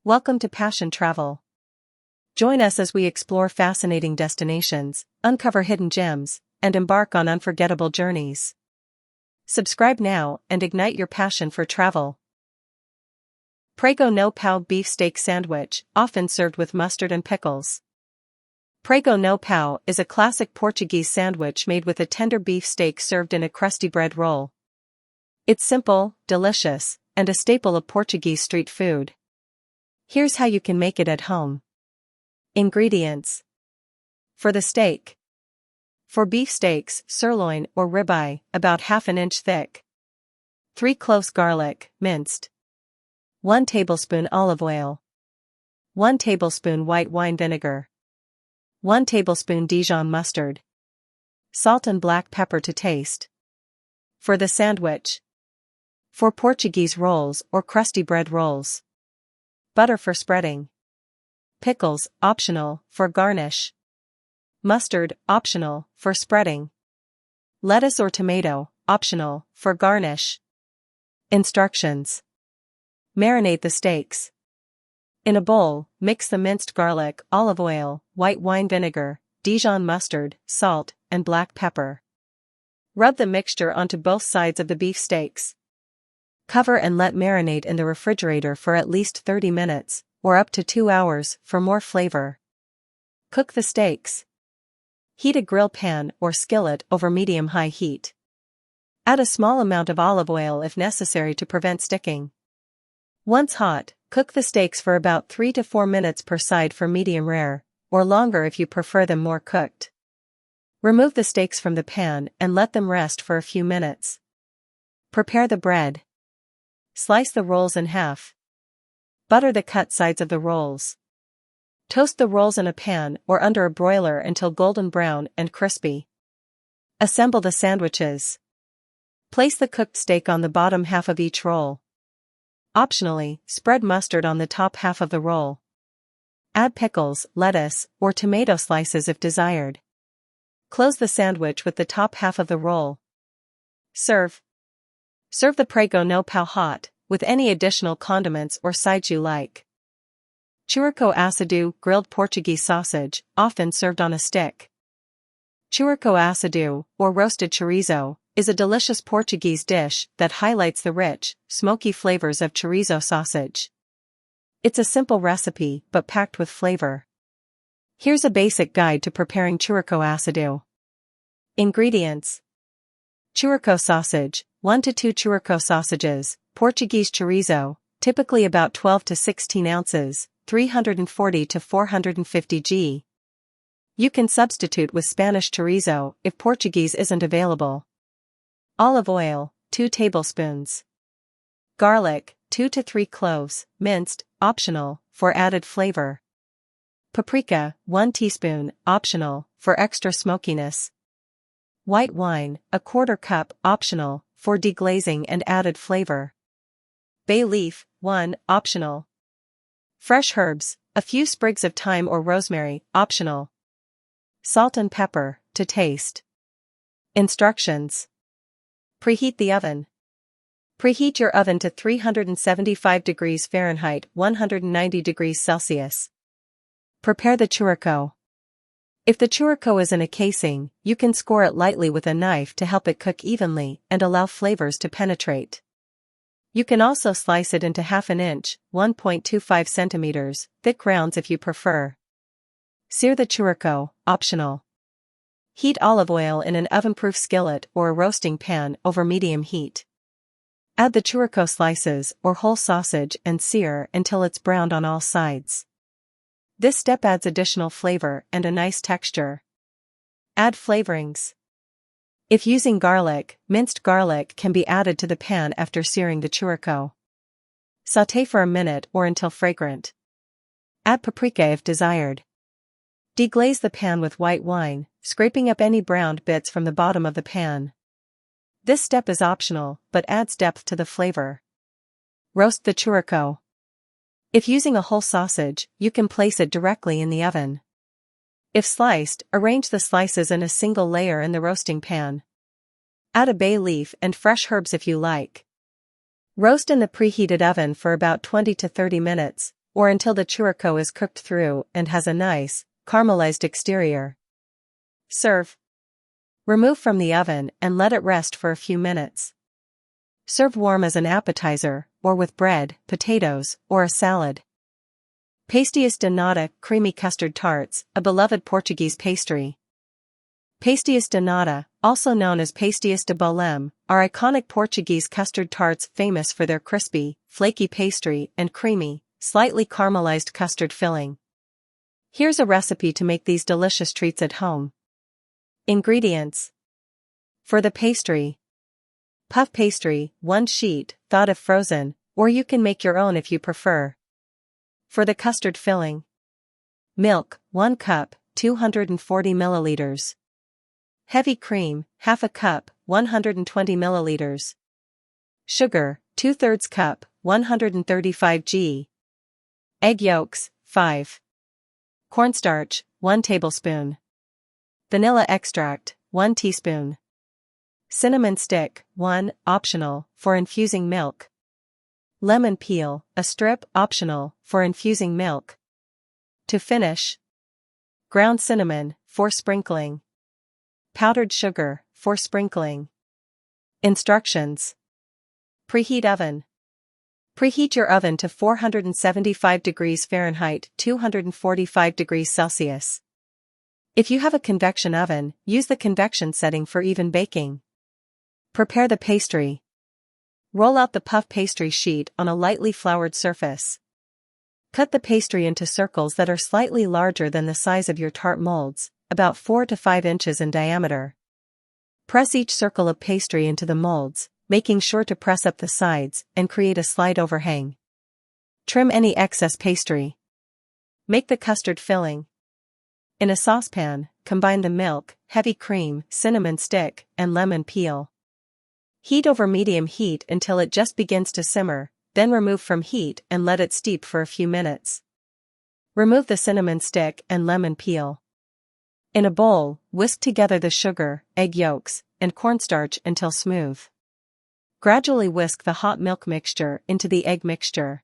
Welcome to Passion Travel. Join us as we explore fascinating destinations, uncover hidden gems, and embark on unforgettable journeys. Subscribe now and ignite your passion for travel. Prego no Pau beef steak sandwich, often served with mustard and pickles. Prego no Pau is a classic Portuguese sandwich made with a tender beef steak served in a crusty bread roll. It's simple, delicious, and a staple of Portuguese street food. Here's how you can make it at home. Ingredients. For the steak. For beef steaks, sirloin or ribeye, about ½ inch thick. 3 cloves garlic, minced. 1 tablespoon olive oil. 1 tablespoon white wine vinegar. 1 tablespoon Dijon mustard. Salt and black pepper to taste. For the sandwich. For Portuguese rolls or crusty bread rolls. Butter for spreading. Pickles, optional, for garnish. Mustard, optional, for spreading. Lettuce or tomato, optional, for garnish. Instructions. Marinate the steaks. In a bowl, mix the minced garlic, olive oil, white wine vinegar, Dijon mustard, salt, and black pepper. Rub the mixture onto both sides of the beef steaks. Cover and let marinate in the refrigerator for at least 30 minutes, or up to 2 hours, for more flavor. Cook the steaks. Heat a grill pan or skillet over medium-high heat. Add a small amount of olive oil if necessary to prevent sticking. Once hot, cook the steaks for about 3 to 4 minutes per side for medium rare, or longer if you prefer them more cooked. Remove the steaks from the pan and let them rest for a few minutes. Prepare the bread. Slice the rolls in half. Butter the cut sides of the rolls. Toast the rolls in a pan or under a broiler until golden brown and crispy. Assemble the sandwiches. Place the cooked steak on the bottom half of each roll. Optionally, spread mustard on the top half of the roll. Add pickles, lettuce, or tomato slices if desired. Close the sandwich with the top half of the roll. Serve. Serve the Prego no Pau hot, with any additional condiments or sides you like. Chouriço Assado, grilled Portuguese sausage, often served on a stick. Chouriço Assado, or roasted chorizo, is a delicious Portuguese dish that highlights the rich, smoky flavors of chorizo sausage. It's a simple recipe but packed with flavor. Here's a basic guide to preparing Chouriço Assado. Ingredients. Chouriço sausage, 1 to 2 Chouriço sausages, Portuguese chorizo, typically about 12 to 16 ounces, 340 to 450 g. You can substitute with Spanish chorizo if Portuguese isn't available. Olive oil, 2 tablespoons. Garlic, 2 to 3 cloves, minced, optional, for added flavor. Paprika, 1 teaspoon, optional, for extra smokiness. White wine, 1/4 cup, optional, for deglazing and added flavor. Bay leaf, 1, optional. Fresh herbs, a few sprigs of thyme or rosemary, optional. Salt and pepper, to taste. Instructions. Preheat the oven. Preheat your oven to 375 degrees Fahrenheit, 190 degrees Celsius. Prepare the chouriço. If the chouriço is in a casing, you can score it lightly with a knife to help it cook evenly and allow flavors to penetrate. You can also slice it into ½ inch, 1.25 centimeters, thick rounds if you prefer. Sear the chouriço, optional. Heat olive oil in an oven-proof skillet or a roasting pan over medium heat. Add the chouriço slices or whole sausage and sear until it's browned on all sides. This step adds additional flavor and a nice texture. Add flavorings. If using garlic, minced garlic can be added to the pan after searing the chouriço. Sauté for a minute or until fragrant. Add paprika if desired. Deglaze the pan with white wine, scraping up any browned bits from the bottom of the pan. This step is optional, but adds depth to the flavor. Roast the chouriço. If using a whole sausage, you can place it directly in the oven. If sliced, arrange the slices in a single layer in the roasting pan. Add a bay leaf and fresh herbs if you like. Roast in the preheated oven for about 20 to 30 minutes, or until the churro is cooked through and has a nice, caramelized exterior. Serve. Remove from the oven and let it rest for a few minutes. Serve warm as an appetizer, or with bread, potatoes, or a salad. Pastéis de Nata, creamy custard tarts, a beloved Portuguese pastry. Pastéis de Nata, also known as pastéis de Belém, are iconic Portuguese custard tarts famous for their crispy, flaky pastry and creamy, slightly caramelized custard filling. Here's a recipe to make these delicious treats at home. Ingredients. For the pastry: puff pastry, 1 sheet, thawed if frozen, or you can make your own if you prefer. For the custard filling: milk, 1 cup, 240 milliliters. Heavy cream, half a cup, 120 milliliters. Sugar, 2/3 cup, 135 g. Egg yolks, 5. Cornstarch, 1 tablespoon. Vanilla extract, 1 teaspoon. Cinnamon stick, 1, optional, for infusing milk. Lemon peel, a strip, optional, for infusing milk. To finish: ground cinnamon, for sprinkling. Powdered sugar, for sprinkling. Instructions. Preheat oven. Preheat your oven to 475 degrees Fahrenheit, 245 degrees Celsius. If you have a convection oven, use the convection setting for even baking. Prepare the pastry. Roll out the puff pastry sheet on a lightly floured surface. Cut the pastry into circles that are slightly larger than the size of your tart molds, about 4 to 5 inches in diameter. Press each circle of pastry into the molds, making sure to press up the sides and create a slight overhang. Trim any excess pastry. Make the custard filling. In a saucepan, combine the milk, heavy cream, cinnamon stick, and lemon peel. Heat over medium heat until it just begins to simmer, then remove from heat and let it steep for a few minutes. Remove the cinnamon stick and lemon peel. In a bowl, whisk together the sugar, egg yolks, and cornstarch until smooth. Gradually whisk the hot milk mixture into the egg mixture.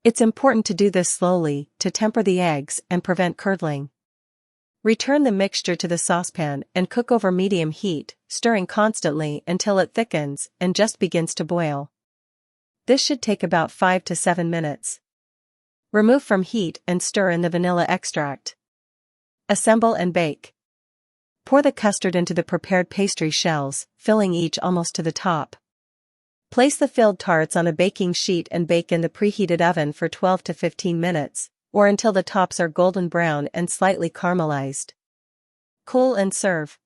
It's important to do this slowly to temper the eggs and prevent curdling. Return the mixture to the saucepan and cook over medium heat, stirring constantly until it thickens and just begins to boil. This should take about 5 to 7 minutes. Remove from heat and stir in the vanilla extract. Assemble and bake. Pour the custard into the prepared pastry shells, filling each almost to the top. Place the filled tarts on a baking sheet and bake in the preheated oven for 12 to 15 minutes, or until the tops are golden brown and slightly caramelized. Cool and serve.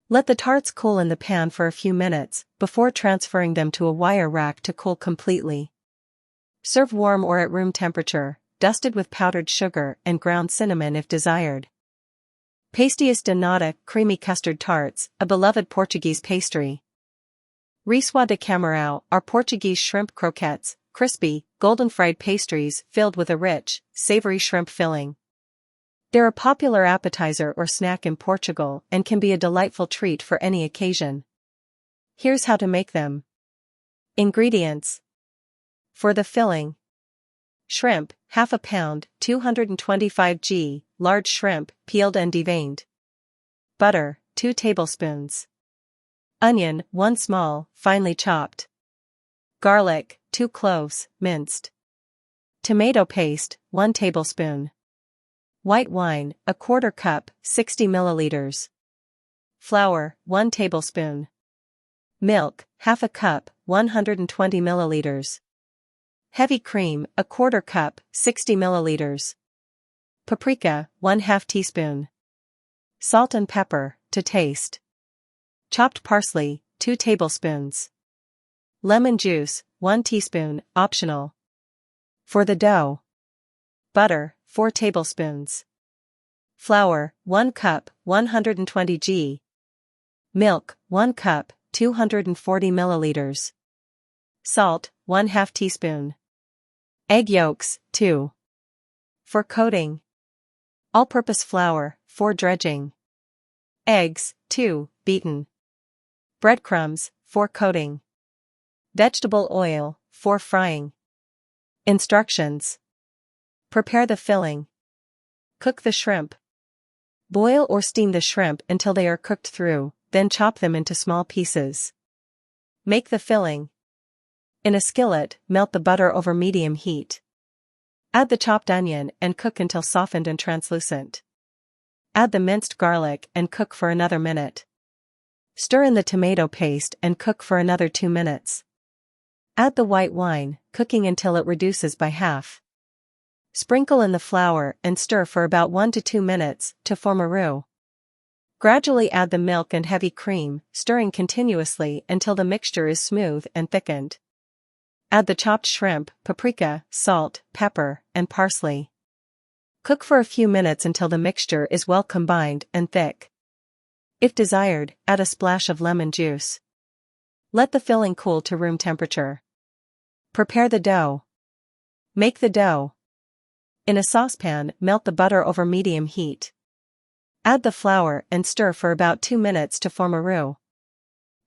Let the tarts cool in the pan for a few minutes, before transferring them to a wire rack to cool completely. Serve warm or at room temperature, dusted with powdered sugar and ground cinnamon if desired. Pastéis de Nata, creamy custard tarts, a beloved Portuguese pastry. Rissóis de Camarão are Portuguese shrimp croquettes, crispy, golden-fried pastries filled with a rich, savory shrimp filling. They're a popular appetizer or snack in Portugal and can be a delightful treat for any occasion. Here's how to make them. Ingredients. For the filling: shrimp, half a pound, 225 g, large shrimp, peeled and deveined. Butter, 2 tablespoons. Onion, 1 small, finely chopped. Garlic, 2 cloves, minced. Tomato paste, 1 tablespoon. White wine, 1/4 cup, 60 milliliters. Flour, 1 tablespoon. Milk, half a cup, 120 milliliters. Heavy cream, 1/4 cup, 60 milliliters. Paprika, 1/2 teaspoon. Salt and pepper, to taste. Chopped parsley, 2 tablespoons. Lemon juice, 1 teaspoon, optional. For the dough: butter, 4 tablespoons. Flour, 1 cup, 120 g. Milk, 1 cup, 240 milliliters. Salt, 1/2 teaspoon. Egg yolks, 2. For coating: all-purpose flour, for dredging. Eggs, 2, beaten. Breadcrumbs, for coating. Vegetable oil, for frying. Instructions. Prepare the filling. Cook the shrimp. Boil or steam the shrimp until they are cooked through, then chop them into small pieces. Make the filling. In a skillet, melt the butter over medium heat. Add the chopped onion and cook until softened and translucent. Add the minced garlic and cook for another minute. Stir in the tomato paste and cook for another 2 minutes. Add the white wine, cooking until it reduces by half. Sprinkle in the flour and stir for about 1 to 2 minutes to form a roux. Gradually add the milk and heavy cream, stirring continuously until the mixture is smooth and thickened. Add the chopped shrimp, paprika, salt, pepper, and parsley. Cook for a few minutes until the mixture is well combined and thick. If desired, add a splash of lemon juice. Let the filling cool to room temperature. Prepare the dough. Make the dough. In a saucepan, melt the butter over medium heat. Add the flour and stir for about 2 minutes to form a roux.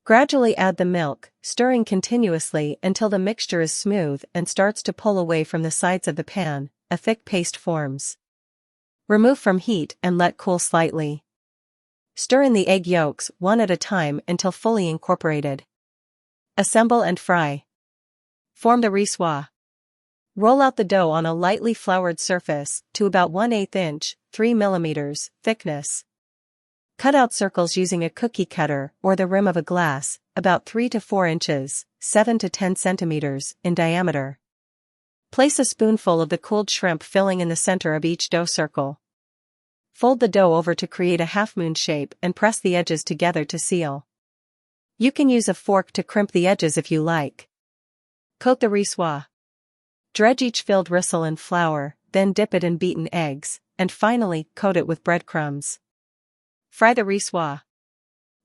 Gradually add the milk, stirring continuously until the mixture is smooth and starts to pull away from the sides of the pan. A thick paste forms. Remove from heat and let cool slightly. Stir in the egg yolks one at a time until fully incorporated. Assemble and fry. Form the rissóis. Roll out the dough on a lightly floured surface to about 1/8 inch, 3 mm, thickness. Cut out circles using a cookie cutter or the rim of a glass, about 3 to 4 inches, 7 to 10 centimeters, in diameter. Place a spoonful of the cooled shrimp filling in the center of each dough circle. Fold the dough over to create a half-moon shape and press the edges together to seal. You can use a fork to crimp the edges if you like. Coat the rissóis. Dredge each filled rissole in flour, then dip it in beaten eggs, and finally coat it with breadcrumbs. Fry the rissóis.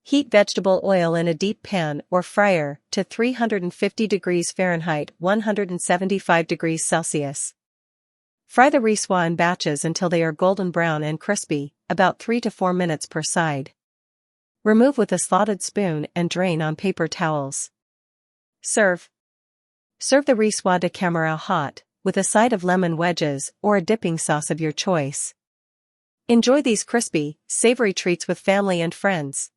Heat vegetable oil in a deep pan or fryer to 350 degrees Fahrenheit 175 degrees Celsius. Fry the rissóis in batches until they are golden brown and crispy, about 3 to 4 minutes per side. Remove with a slotted spoon and drain on paper towels. Serve. Serve the Rissóis de Camarão hot, with a side of lemon wedges or a dipping sauce of your choice. Enjoy these crispy, savory treats with family and friends.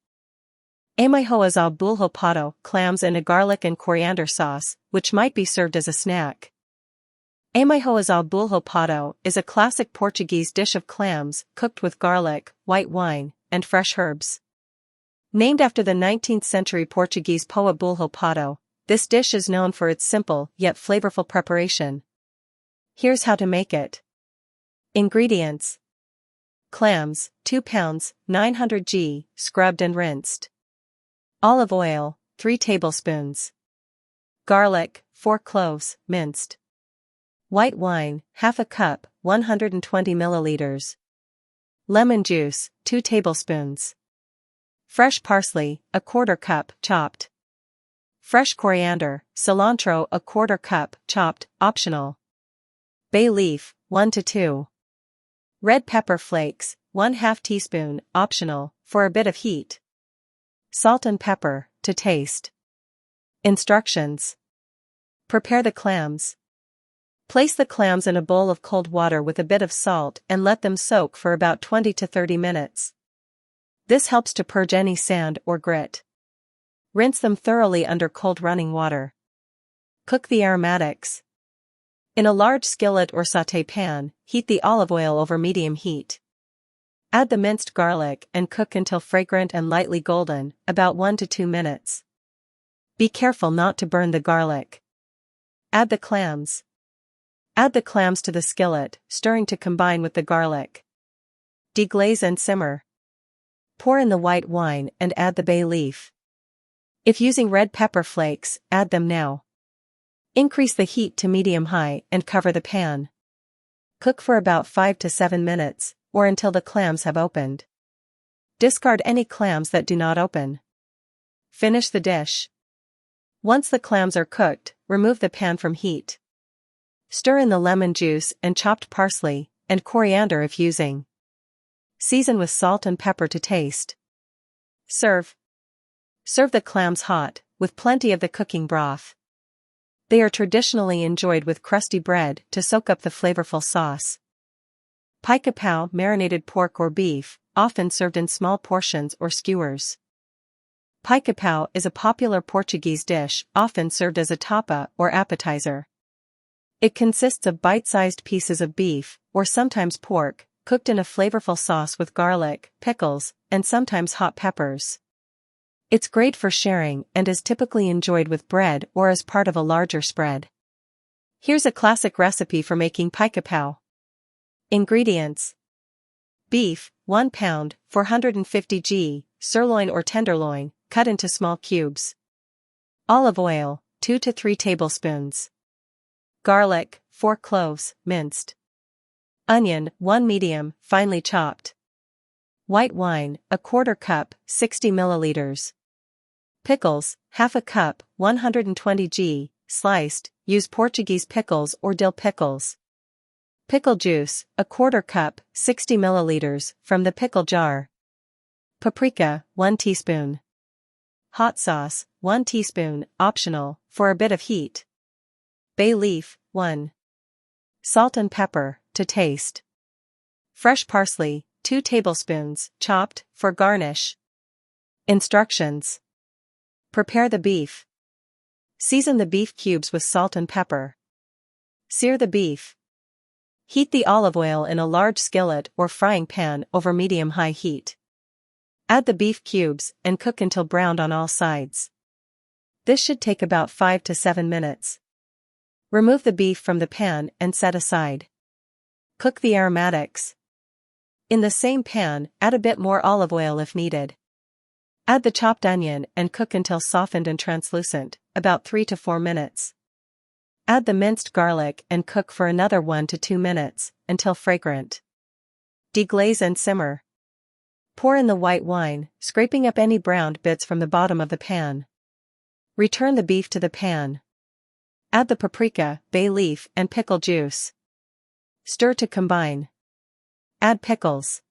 Ameijoas ao Bulhão Pato, clams in a garlic and coriander sauce, which might be served as a snack. Ameijoas ao Bulhão Pato is a classic Portuguese dish of clams, cooked with garlic, white wine, and fresh herbs. Named after the 19th century Portuguese poet Bulhão Pato, this dish is known for its simple yet flavorful preparation. Here's how to make it. Ingredients: clams, 2 pounds, 900 g, scrubbed and rinsed. Olive oil, 3 tablespoons. Garlic, 4 cloves, minced. White wine, half a cup, 120 milliliters. Lemon juice, 2 tablespoons. Fresh parsley, 1/4 cup, chopped. Fresh coriander, cilantro, 1/4 cup, chopped, optional. Bay leaf, 1 to 2. Red pepper flakes, 1/2 teaspoon, optional, for a bit of heat. Salt and pepper, to taste. Instructions. Prepare the clams. Place the clams in a bowl of cold water with a bit of salt and let them soak for about 20 to 30 minutes. This helps to purge any sand or grit. Rinse them thoroughly under cold running water. Cook the aromatics. In a large skillet or sauté pan, heat the olive oil over medium heat. Add the minced garlic and cook until fragrant and lightly golden, about 1 to 2 minutes. Be careful not to burn the garlic. Add the clams. Add the clams to the skillet, stirring to combine with the garlic. Deglaze and simmer. Pour in the white wine and add the bay leaf. If using red pepper flakes, add them now. Increase the heat to medium-high and cover the pan. Cook for about 5 to 7 minutes, or until the clams have opened. Discard any clams that do not open. Finish the dish. Once the clams are cooked, remove the pan from heat. Stir in the lemon juice and chopped parsley, and coriander if using. Season with salt and pepper to taste. Serve. Serve the clams hot, with plenty of the cooking broth. They are traditionally enjoyed with crusty bread to soak up the flavorful sauce. Pica-Pau, marinated pork or beef, often served in small portions or skewers. Pica-Pau is a popular Portuguese dish, often served as a tapa or appetizer. It consists of bite-sized pieces of beef, or sometimes pork, cooked in a flavorful sauce with garlic, pickles, and sometimes hot peppers. It's great for sharing and is typically enjoyed with bread or as part of a larger spread. Here's a classic recipe for making pica-pau. Ingredients: beef, 1 pound, 450 g, sirloin or tenderloin, cut into small cubes. Olive oil, 2 to 3 tablespoons. Garlic, 4 cloves, minced. Onion, 1 medium, finely chopped. White wine, 1/4 cup, 60 milliliters. Pickles, half a cup, 120 g, sliced, use Portuguese pickles or dill pickles. Pickle juice, 1/4 cup, 60 milliliters, from the pickle jar. Paprika, 1 teaspoon. Hot sauce, 1 teaspoon, optional, for a bit of heat. Bay leaf, 1. Salt and pepper, to taste. Fresh parsley, 2 tablespoons, chopped, for garnish. Instructions: prepare the beef. Season the beef cubes with salt and pepper. Sear the beef. Heat the olive oil in a large skillet or frying pan over medium-high heat. Add the beef cubes and cook until browned on all sides. This should take about 5 to 7 minutes. Remove the beef from the pan and set aside. Cook the aromatics. In the same pan, add a bit more olive oil if needed. Add the chopped onion and cook until softened and translucent, about 3 to 4 minutes. Add the minced garlic and cook for another 1 to 2 minutes, until fragrant. Deglaze and simmer. Pour in the white wine, scraping up any browned bits from the bottom of the pan. Return the beef to the pan. Add the paprika, bay leaf, and pickle juice. Stir to combine. Add pickles.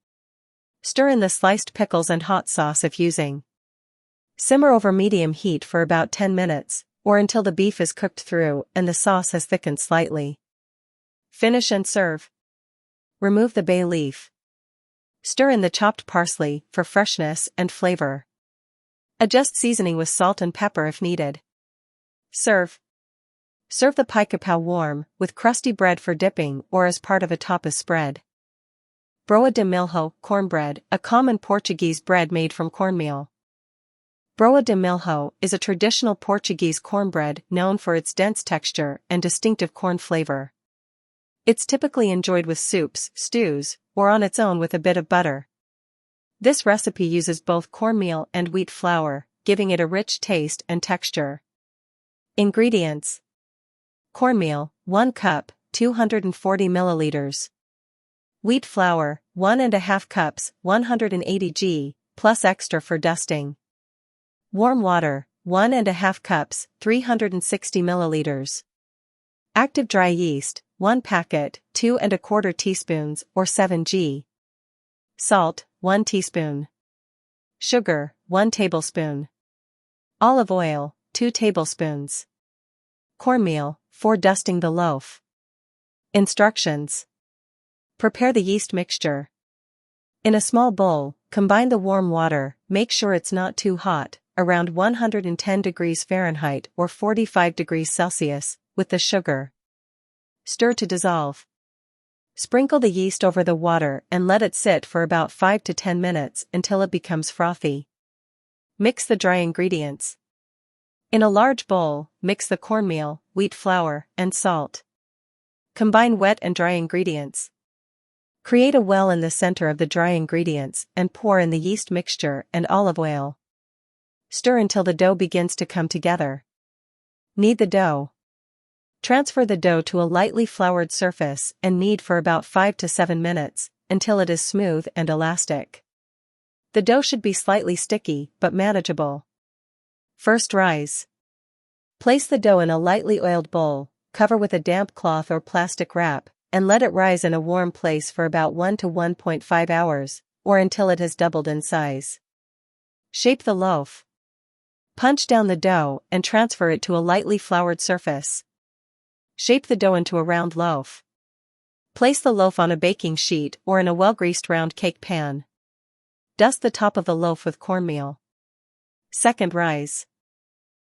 Stir in the sliced pickles and hot sauce if using. Simmer over medium heat for about 10 minutes, or until the beef is cooked through and the sauce has thickened slightly. Finish and serve. Remove the bay leaf. Stir in the chopped parsley for freshness and flavor. Adjust seasoning with salt and pepper if needed. Serve. Serve the pica-pau warm, with crusty bread for dipping or as part of a tapas spread. Broa de Milho, cornbread, a common Portuguese bread made from cornmeal. Broa de Milho is a traditional Portuguese cornbread known for its dense texture and distinctive corn flavor. It's typically enjoyed with soups, stews, or on its own with a bit of butter. This recipe uses both cornmeal and wheat flour, giving it a rich taste and texture. Ingredients: cornmeal, 1 cup, 240 milliliters. Wheat flour, 1½ cups, 180 g, plus extra for dusting. Warm water, 1½ cups, 360 milliliters. Active dry yeast, 1 packet, 2¼ teaspoons or 7 g. Salt, 1 teaspoon. Sugar, 1 tablespoon. Olive oil, 2 tablespoons. Cornmeal, for dusting the loaf. Instructions: prepare the yeast mixture. In a small bowl, combine the warm water, make sure it's not too hot, around 110 degrees Fahrenheit or 45 degrees Celsius, with the sugar. Stir to dissolve. Sprinkle the yeast over the water and let it sit for about 5 to 10 minutes until it becomes frothy. Mix the dry ingredients. In a large bowl, mix the cornmeal, wheat flour, and salt. Combine wet and dry ingredients. Create a well in the center of the dry ingredients and pour in the yeast mixture and olive oil. Stir until the dough begins to come together. Knead the dough. Transfer the dough to a lightly floured surface and knead for about 5 to 7 minutes, until it is smooth and elastic. The dough should be slightly sticky, but manageable. First rise. Place the dough in a lightly oiled bowl, cover with a damp cloth or plastic wrap, and let it rise in a warm place for about 1 to 1.5 hours, or until it has doubled in size. Shape the loaf. Punch down the dough and transfer it to a lightly floured surface. Shape the dough into a round loaf. Place the loaf on a baking sheet or in a well-greased round cake pan. Dust the top of the loaf with cornmeal. Second rise.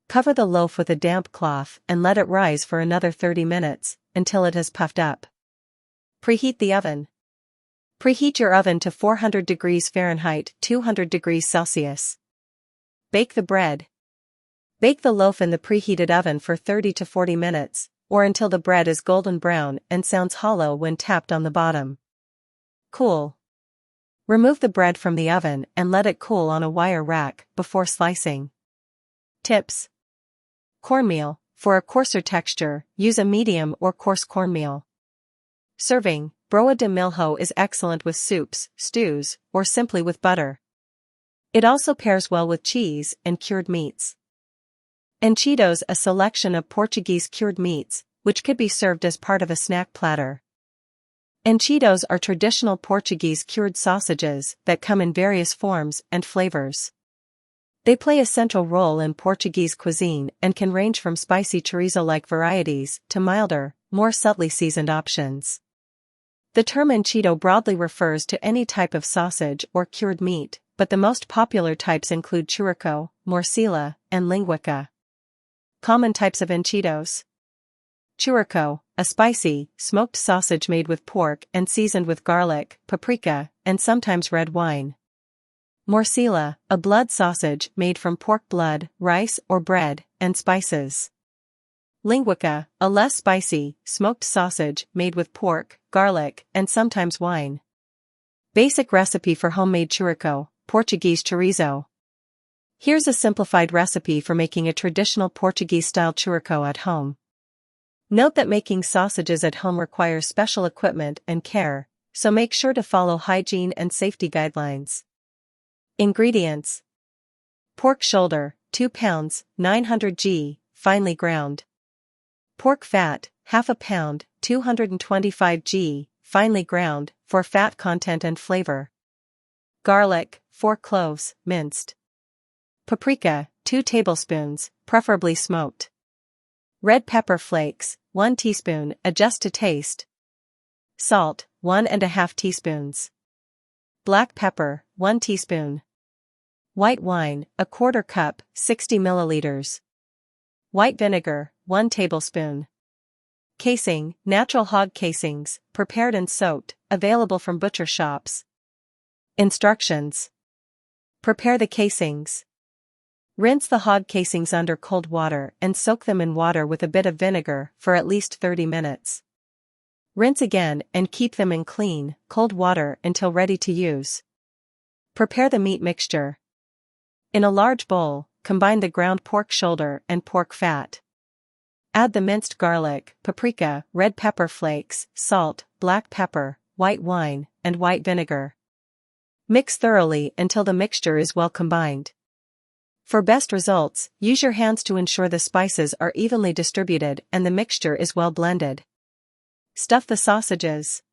Cover the loaf with a damp cloth and let it rise for another 30 minutes, until it has puffed up. Preheat the oven. Preheat your oven to 400 degrees Fahrenheit, 200 degrees Celsius. Bake the bread. Bake the loaf in the preheated oven for 30 to 40 minutes, or until the bread is golden brown and sounds hollow when tapped on the bottom. Cool. Remove the bread from the oven and let it cool on a wire rack before slicing. Tips. Cornmeal. For a coarser texture, use a medium or coarse cornmeal. Serving. Broa de Milho is excellent with soups, stews, or simply with butter. It also pairs well with cheese and cured meats. Enchidos, a selection of Portuguese cured meats, which could be served as part of a snack platter. Enchidos are traditional Portuguese cured sausages that come in various forms and flavors. They play a central role in Portuguese cuisine and can range from spicy chorizo-like varieties to milder, more subtly seasoned options. The term enchido broadly refers to any type of sausage or cured meat, but the most popular types include churrico, morcilla, and linguica. Common types of enchidos. Churrico, a spicy, smoked sausage made with pork and seasoned with garlic, paprika, and sometimes red wine. Morcilla, a blood sausage made from pork blood, rice or bread, and spices. Linguica, a less spicy, smoked sausage made with pork, garlic, and sometimes wine. Basic recipe for homemade churrico, Portuguese chorizo. Here's a simplified recipe for making a traditional Portuguese-style churrico at home. Note that making sausages at home requires special equipment and care, so make sure to follow hygiene and safety guidelines. Ingredients. Pork shoulder, 2 pounds, 900 g, finely ground. Pork fat, half a pound, 225 g, finely ground, for fat content and flavor. Garlic, 4 cloves, minced. Paprika, 2 tablespoons, preferably smoked. Red pepper flakes, 1 teaspoon, adjust to taste. Salt, 1½ teaspoons. Black pepper, 1 teaspoon. White wine, 1/4 cup, 60 milliliters. White vinegar, 1 tablespoon. Casing, natural hog casings, prepared and soaked, available from butcher shops. Instructions. Prepare the casings. Rinse the hog casings under cold water and soak them in water with a bit of vinegar for at least 30 minutes. Rinse again and keep them in clean, cold water until ready to use. Prepare the meat mixture. In a large bowl, combine the ground pork shoulder and pork fat. Add the minced garlic, paprika, red pepper flakes, salt, black pepper, white wine, and white vinegar. Mix thoroughly until the mixture is well combined. For best results, use your hands to ensure the spices are evenly distributed and the mixture is well blended. Stuff the sausages.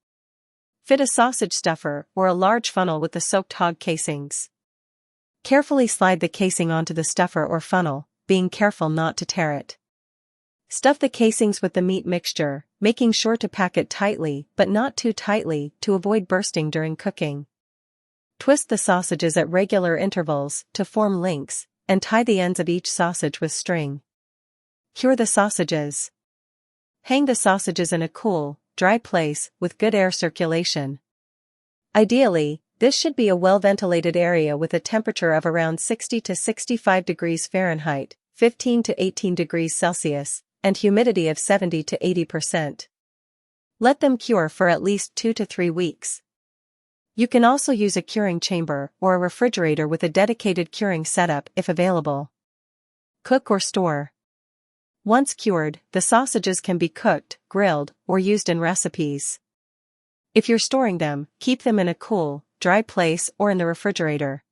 Fit a sausage stuffer or a large funnel with the soaked hog casings. Carefully slide the casing onto the stuffer or funnel, being careful not to tear it. Stuff the casings with the meat mixture, making sure to pack it tightly but not too tightly to avoid bursting during cooking. Twist the sausages at regular intervals to form links, and tie the ends of each sausage with string. Cure the sausages. Hang the sausages in a cool, dry place with good air circulation. Ideally, this should be a well-ventilated area with a temperature of around 60 to 65 degrees Fahrenheit, 15 to 18 degrees Celsius, and humidity of 70 to 80%. Let them cure for at least 2 to 3 weeks. You can also use a curing chamber or a refrigerator with a dedicated curing setup if available. Cook or store. Once cured, the sausages can be cooked, grilled, or used in recipes. If you're storing them, keep them in a cool, dry place or in the refrigerator.